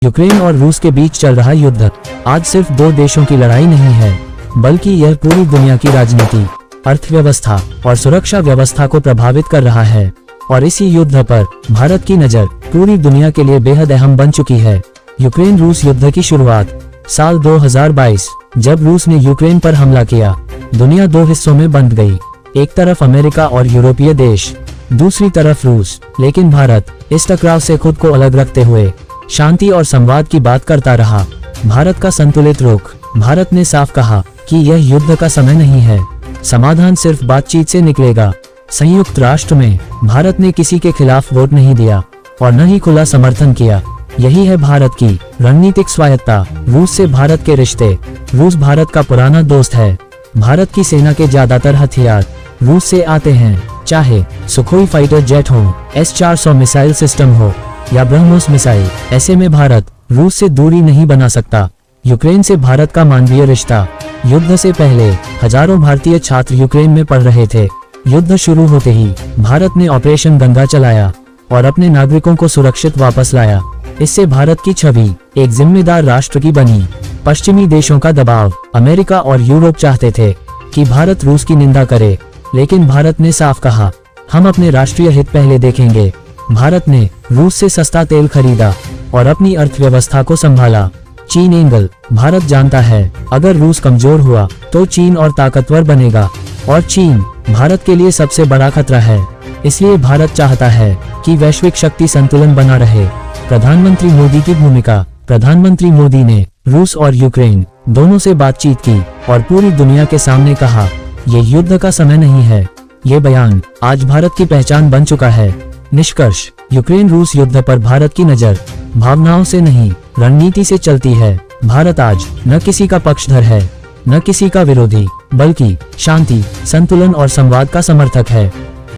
Ukraine और रूस के बीच चल रहा युद्ध आज सिर्फ दो देशों की लड़ाई नहीं है, बल्कि यह पूरी दुनिया की राजनीति, अर्थव्यवस्था और सुरक्षा व्यवस्था को प्रभावित कर रहा है। और इसी युद्ध पर भारत की नजर पूरी दुनिया के लिए बेहद अहम बन चुकी है। यूक्रेन रूस युद्ध की शुरुआत साल 2022 जब रूस ने यूक्रेन पर हमला किया, दुनिया दो हिस्सों में बंट गई। एक तरफ अमेरिका और यूरोपीय देश, दूसरी तरफ रूस। लेकिन भारत इस टकराव से खुद को अलग रखते हुए शांति और संवाद की बात करता रहा। भारत का संतुलित रुख। भारत ने साफ कहा कि यह युद्ध का समय नहीं है, समाधान सिर्फ बातचीत से निकलेगा। संयुक्त राष्ट्र में भारत ने किसी के खिलाफ वोट नहीं दिया और न ही खुला समर्थन किया। यही है भारत की रणनीतिक स्वायत्तता। रूस से भारत के रिश्ते। रूस भारत का पुराना दोस्त है। भारत की सेना के ज्यादातर हथियार रूस से आते हैं, चाहे सुखोई फाइटर जेट हो, S-400 मिसाइल सिस्टम हो या ब्रह्मोस मिसाइल। ऐसे में भारत रूस से दूरी नहीं बना सकता। यूक्रेन से भारत का मानवीय रिश्ता। युद्ध से पहले हजारों भारतीय छात्र यूक्रेन में पढ़ रहे थे। युद्ध शुरू होते ही भारत ने ऑपरेशन गंगा चलाया और अपने नागरिकों को सुरक्षित वापस लाया। इससे भारत की छवि एक जिम्मेदार राष्ट्र की बनी। पश्चिमी देशों का दबाव। अमेरिका और यूरोप चाहते थे कि भारत रूस की निंदा करे, लेकिन भारत ने साफ कहा, हम अपने राष्ट्रीय हित पहले देखेंगे। भारत ने रूस से सस्ता तेल खरीदा और अपनी अर्थव्यवस्था को संभाला। चीन एंगल। भारत जानता है अगर रूस कमजोर हुआ तो चीन और ताकतवर बनेगा और चीन भारत के लिए सबसे बड़ा खतरा है। इसलिए भारत चाहता है कि वैश्विक शक्ति संतुलन बना रहे। प्रधानमंत्री मोदी की भूमिका। प्रधानमंत्री मोदी ने रूस और यूक्रेन दोनों से बातचीत की और पूरी दुनिया के सामने कहा, ये युद्ध का समय नहीं है। ये बयान आज भारत की पहचान बन चुका है। निष्कर्ष। यूक्रेन रूस युद्ध पर भारत की नजर भावनाओं से नहीं, रणनीति से चलती है। भारत आज न किसी का पक्षधर है, न किसी का विरोधी, बल्कि शांति, संतुलन और संवाद का समर्थक है।